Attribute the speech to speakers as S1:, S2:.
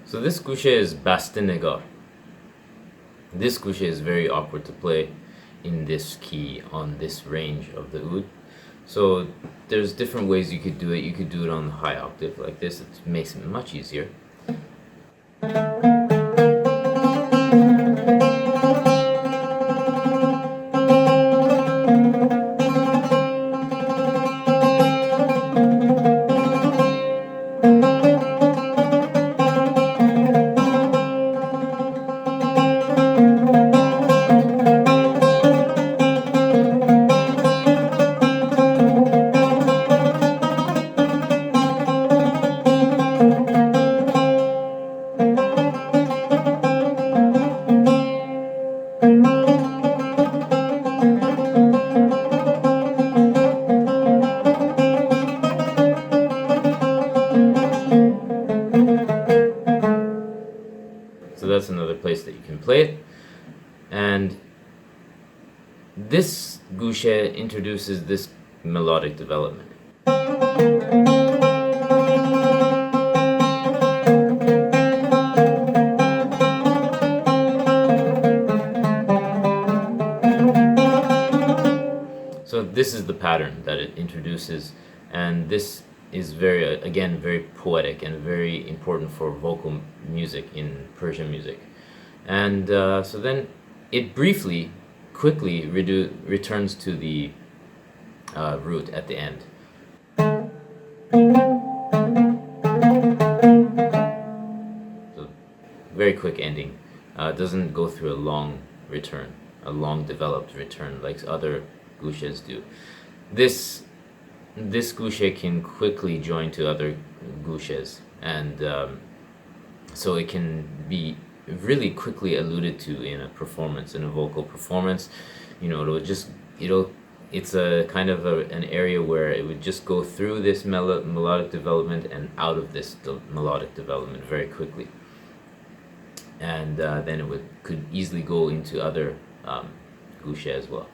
S1: So this gushe is Baste-negar. This gushe is very awkward to play in this key on this range of the oud. So there's different ways you could do it. You could do it on the high octave like this. It makes it much easier. So that's another place that you can play it. And this gushe introduces this melodic development. So this is the pattern that it introduces, and this is again very poetic and very important for vocal music in Persian music. And so then it quickly returns to the root at the end. So very quick ending. Doesn't go through a long return, a long developed return like other gushes do. This gushe can quickly join to other gushes, and so it can be really quickly alluded to in a performance, in a vocal performance. You know, it's a kind of an area where it would just go through this melodic development and out of this melodic development very quickly, and then it could easily go into other gushe as well.